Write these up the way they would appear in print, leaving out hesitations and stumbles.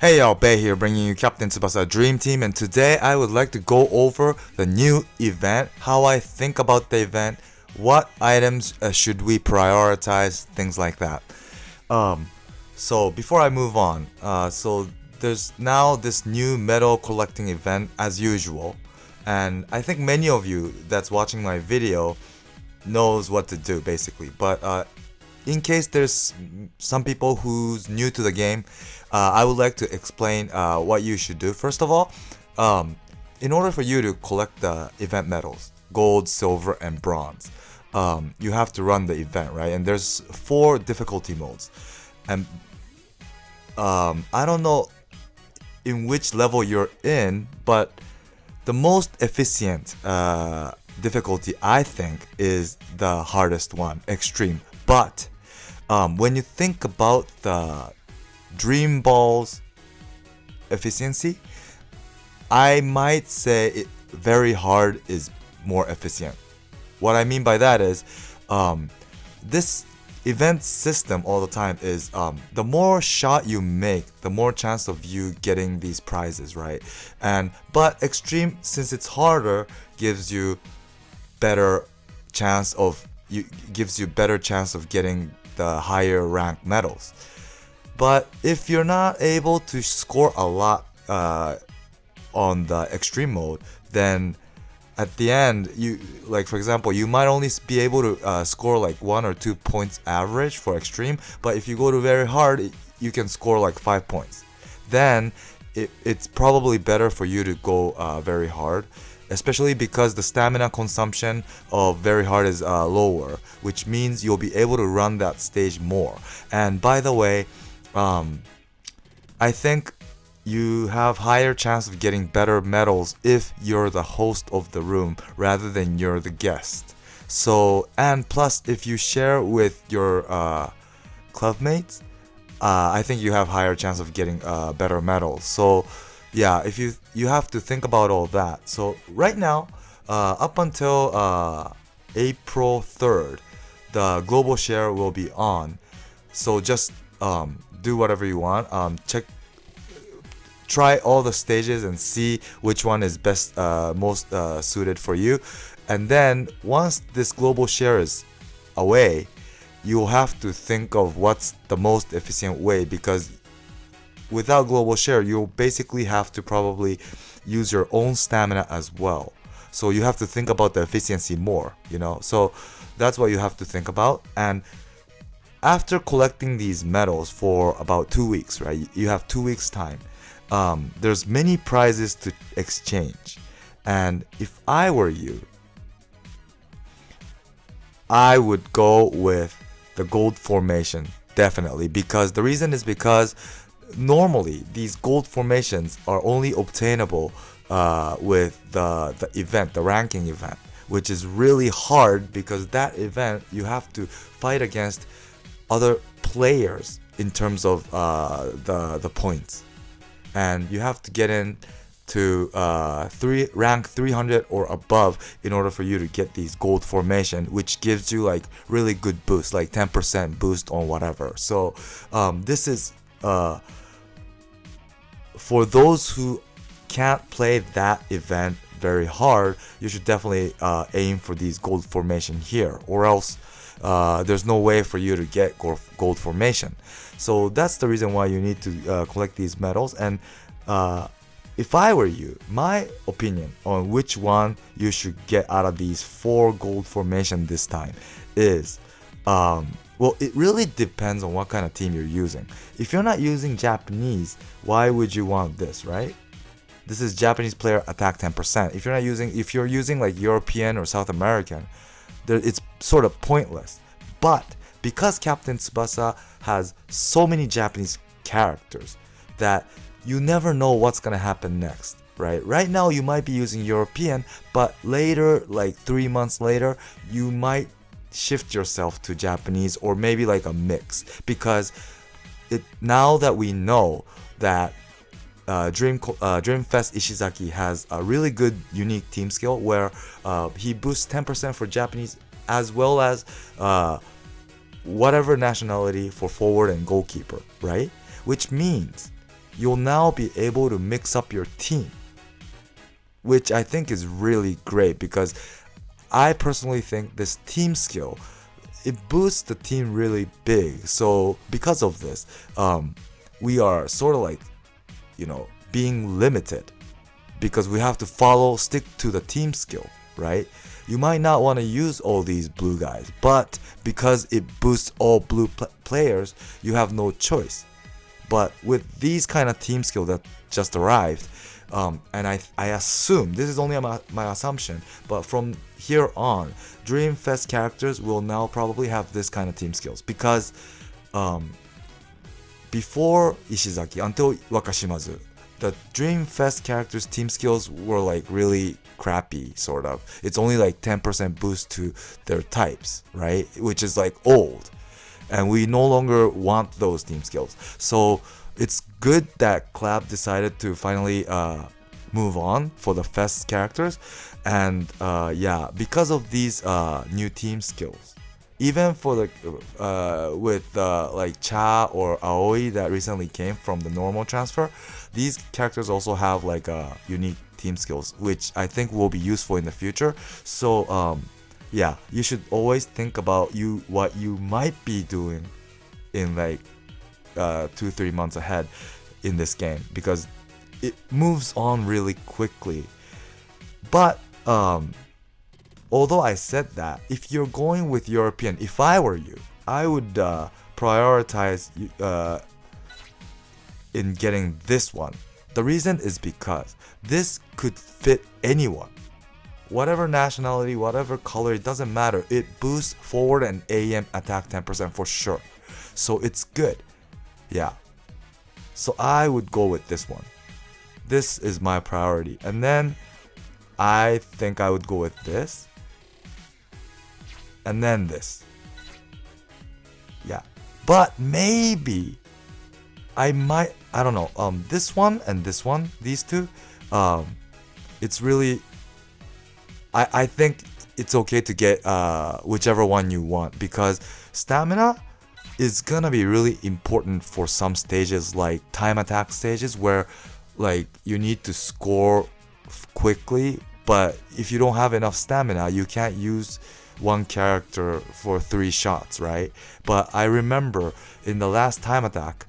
Hey y'all, Bay here bringing you Captain Tsubasa Dream Team, and today I would like to go over the new event, how I think about the event, what items should we prioritize, things like that. So before I move on, so there's now this new medal collecting event as usual, and I think many of you that's watching my video knows what to do basically, but in case there's some people who's new to the game, I would like to explain what you should do. First of all, in order for you to collect the event medals, gold, silver, and bronze, you have to run the event, right? And there's 4 difficulty modes. And I don't know in which level you're in, but the most efficient difficulty, I think, is the hardest one, extreme. But when you think about the Dream Ball's efficiency, I might say very hard is more efficient. What I mean by that is this event system all the time is the more shot you make, the more chance of you getting these prizes, right? But extreme, since it's harder, gives you better chance of getting the higher rank medals. But if you're not able to score a lot on the extreme mode, then at the end, for example, you might only be able to score like 1 or 2 points average for extreme, but if you go to very hard, you can score like 5 points. Then it's probably better for you to go very hard, especially because the stamina consumption of very hard is lower, which means you'll be able to run that stage more. And by the way, I think you have higher chance of getting better medals if you're the host of the room rather than you're the guest. So, and plus if you share with your clubmates, I think you have higher chance of getting better medals. So yeah, if you have to think about all that. So right now, up until April 3rd, the global share will be on. So just do whatever you want. Try all the stages and see which one is most suited for you. And then once this global share is away, you'll have to think of what's the most efficient way, because without global share, you'll basically have to probably use your own stamina as well. So you have to think about the efficiency more, you know. So that's what you have to think about. And after collecting these medals for about 2 weeks, right? You have 2 weeks time. There's many prizes to exchange. And if I were you, I would go with the gold formation, definitely. Because the reason is because normally these gold formations are only obtainable with the event, the ranking event, which is really hard because that event you have to fight against other players in terms of the points, and you have to get in to rank 300 or above in order for you to get these gold formation, which gives you like really good boost, like 10% boost on whatever. So this is for those who can't play that event very hard, you should definitely aim for these gold formation here, or else there's no way for you to get gold formation. So that's the reason why you need to collect these medals. And if I were you, my opinion on which one you should get out of these 4 gold formation this time is, well, it really depends on what kind of team you're using. If you're not using Japanese, why would you want this, right? This is Japanese player attack 10%. If you're using like European or South American, it's sort of pointless. But because Captain Tsubasa has so many Japanese characters that you never know what's gonna happen next, right? Right now you might be using European, but later, like 3 months later, you might shift yourself to Japanese, or maybe like a mix, because now that we know that Dreamfest Ishizaki has a really good unique team skill where he boosts 10% for Japanese as well as whatever nationality for forward and goalkeeper, right? Which means you'll now be able to mix up your team, which I think is really great because I personally think this team skill, it boosts the team really big. So because of this, we are sort of like, being limited because we have to stick to the team skill, right? You might not want to use all these blue guys, but because it boosts all blue players, you have no choice. But with these kind of team skill that just arrived, and I assume, this is only my assumption, but from here on, Dreamfest characters will now probably have this kind of team skills because before Ishizaki, until Wakashimazu, the Dreamfest characters' team skills were like really crappy, sort of. It's only like 10% boost to their types, right? Which is like old. And we no longer want those team skills. So it's good that Clap decided to finally move on for the Fest characters. And yeah, because of these new team skills, even for the with like Cha or Aoi that recently came from the normal transfer, these characters also have like unique team skills, which I think will be useful in the future. So yeah, you should always think about what you might be doing in like 2-3 months ahead in this game because it moves on really quickly. But although I said that, if you're going with European, if I were you, I would prioritize in getting this one. The reason is because this could fit anyone. Whatever nationality, whatever color, it doesn't matter. It boosts forward and AM attack 10% for sure. So it's good. Yeah. So I would go with this one. This is my priority. And then I think I would go with this. And then this. Yeah. But maybe I don't know. This one and this one, these two, it's really, I think it's okay to get whichever one you want because stamina is gonna be really important for some stages like time attack stages where like you need to score quickly, but if you don't have enough stamina, you can't use one character for 3 shots, right? But I remember in the last time attack,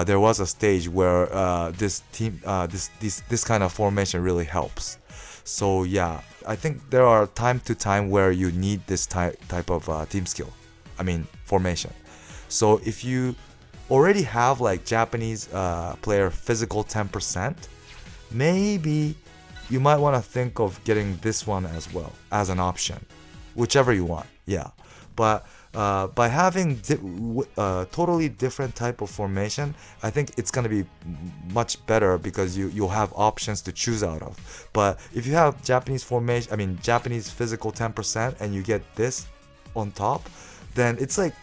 there was a stage where this kind of formation really helps. So yeah, I think there are time to time where you need this type of team skill. I mean formation. So if you already have like Japanese player physical 10%, maybe you might want to think of getting this one as well as an option. Whichever you want, yeah. But by having totally different type of formation, I think it's gonna be much better because you'll have options to choose out of. But if you have Japanese formation, I mean Japanese physical 10%, and you get this on top, then it's like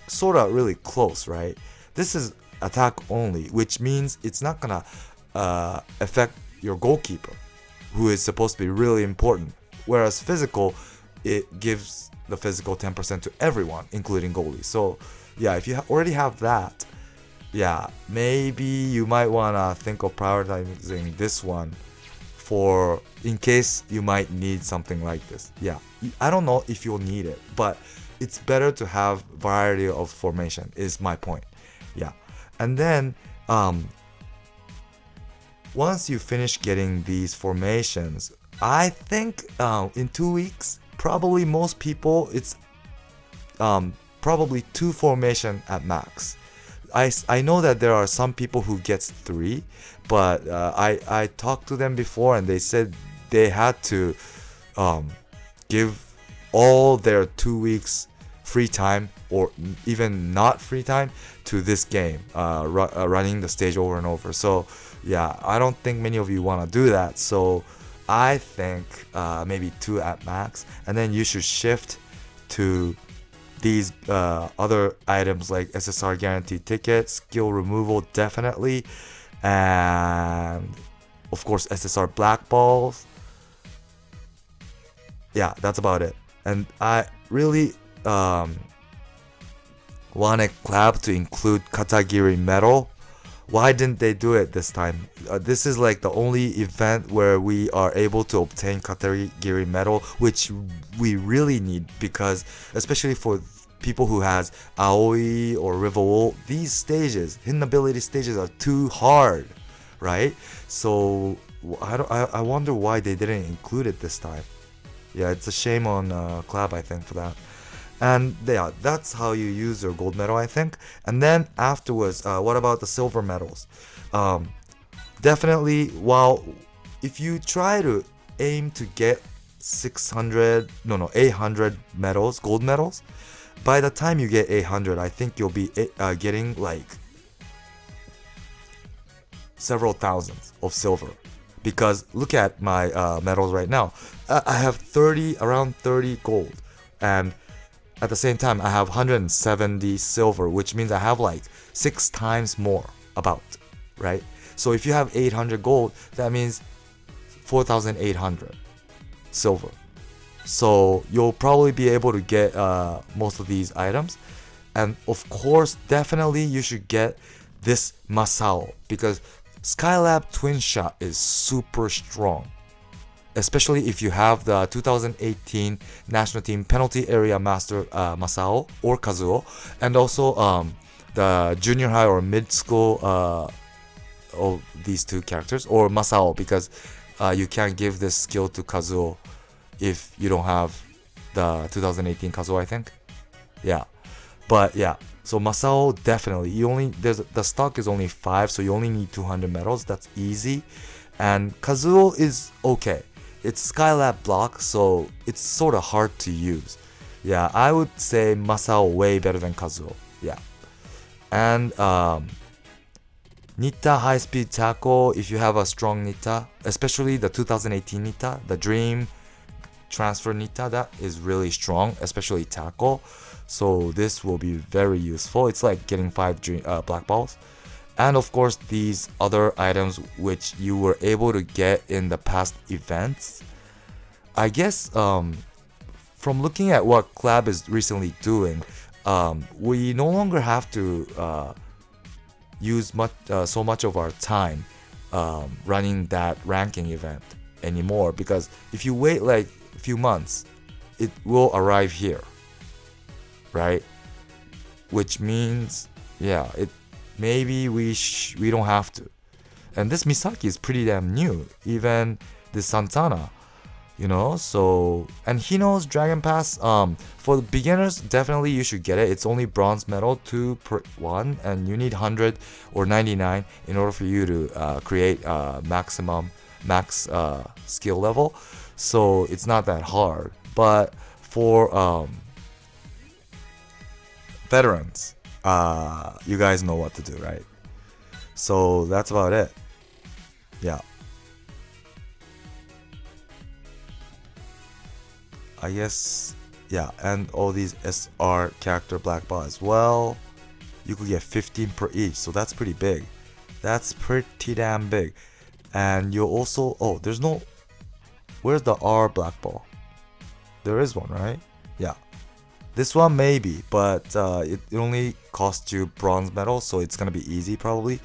sort of really close, right? This is attack only, which means it's not gonna affect your goalkeeper, who is supposed to be really important. Whereas physical, it gives the physical 10% to everyone, including goalies. So yeah, if you already have that, yeah, maybe you might want to think of prioritizing this one for in case you might need something like this. Yeah, I don't know if you'll need it, but it's better to have variety of formation is my point. Yeah, and then once you finish getting these formations, I think in 2 weeks, probably most people, it's probably 2 formation at max. I know that there are some people who gets 3, but I talked to them before and they said they had to give all their 2 weeks free time or even not free time to this game, running the stage over and over. So yeah, I don't think many of you want to do that. So I think maybe 2 at max, and then you should shift to these other items like SSR guaranteed ticket, skill removal definitely, and of course SSR black balls. Yeah, that's about it. And I really wanted Clap to include Katagiri medal Why didn't they do it this time? This is like the only event where we are able to obtain category medal, which we really need, because especially for people who has Aoi or Rival, these stages, hidden ability stages, are too hard, right? So I wonder why they didn't include it this time. Yeah, it's a shame on Club, I think, for that. And yeah, that's how you use your gold medal, I think. And then afterwards, what about the silver medals? Definitely, if you try to aim to get 800 medals, gold medals, by the time you get 800, I think you'll be getting like several thousands of silver. Because look at my medals right now. I have around 30 gold, and at the same time I have 170 silver, which means I have like 6 times more about, right? So if you have 800 gold, that means 4,800 silver. So you'll probably be able to get most of these items. And of course, definitely you should get this Masao, because Skylab Twin Shot is super strong, especially if you have the 2018 National Team Penalty Area Master Masao or Kazuo, and also the junior high or mid school of these two characters, or Masao, because you can't give this skill to Kazuo if you don't have the 2018 Kazuo, I think. Yeah, but yeah. So Masao, definitely, the stock is only 5, so you only need 200 medals. That's easy. And Kazuo is okay. It's Skylab block, so it's sort of hard to use. Yeah, I would say Masao way better than Kazuo. Yeah. And Nita high speed tackle, if you have a strong Nita, especially the 2018 Nita, the Dream transfer Nita, that is really strong, especially tackle. So this will be very useful. It's like getting 5 black balls. And of course, these other items which you were able to get in the past events. I guess from looking at what Club is recently doing, we no longer have to use so much of our time running that ranking event anymore, because if you wait like a few months, it will arrive here, right? Which means, yeah, maybe we don't have to. And this Misaki is pretty damn new, even this Santana, you know. So, and he knows Dragon Pass. For the beginners, definitely you should get it. It's only bronze medal 2 per 1, and you need 100 or 99 in order for you to create max skill level. So it's not that hard. But for veterans, you guys know what to do, right? So that's about it. Yeah, I guess, yeah. And all these SR character black ball as well, you could get 15 per each, so that's pretty big. That's pretty damn big. And you'll also, where's the R black ball? There is one, right? Yeah. This one maybe, but it only costs you bronze medal, so it's gonna be easy probably.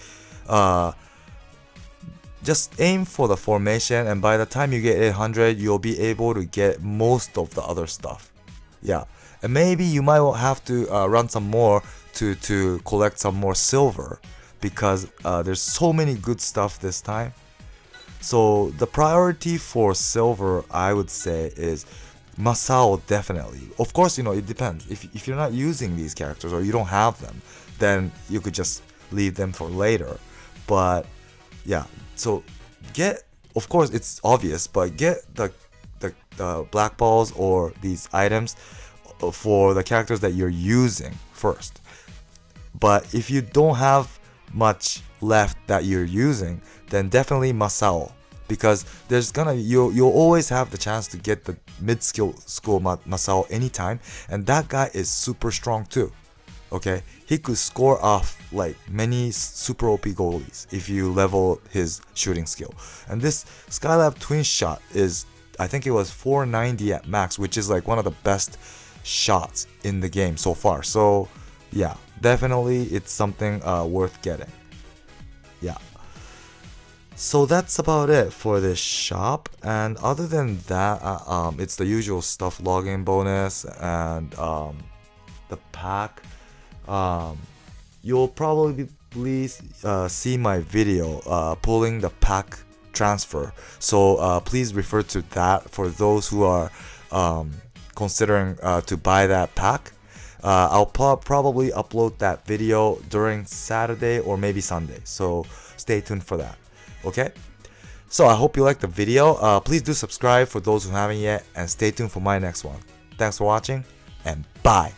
Just aim for the formation, and by the time you get 800, you'll be able to get most of the other stuff. Yeah, and maybe you might have to run some more to collect some more silver, because there's so many good stuff this time. So the priority for silver, I would say, is Masao, definitely. Of course, you know, it depends. If you're not using these characters or you don't have them, then you could just leave them for later. But yeah, so of course it's obvious, but get the black balls or these items for the characters that you're using first. But if you don't have much left that you're using, then definitely Masao, because you'll always have the chance to get the mid-skill school Masao anytime, and that guy is super strong too. Okay, he could score off like many super OP goalies if you level his shooting skill. And this Skylab Twin Shot is, I think it was 490 at max, which is like one of the best shots in the game so far. So yeah, definitely it's something worth getting. Yeah. So that's about it for this shop, and other than that, it's the usual stuff: login bonus and the pack. You'll probably see my video pulling the pack transfer. So please refer to that for those who are considering to buy that pack. I'll probably upload that video during Saturday or maybe Sunday. So stay tuned for that. Okay? So I hope you liked the video. Please do subscribe for those who haven't yet, and stay tuned for my next one. Thanks for watching, and bye!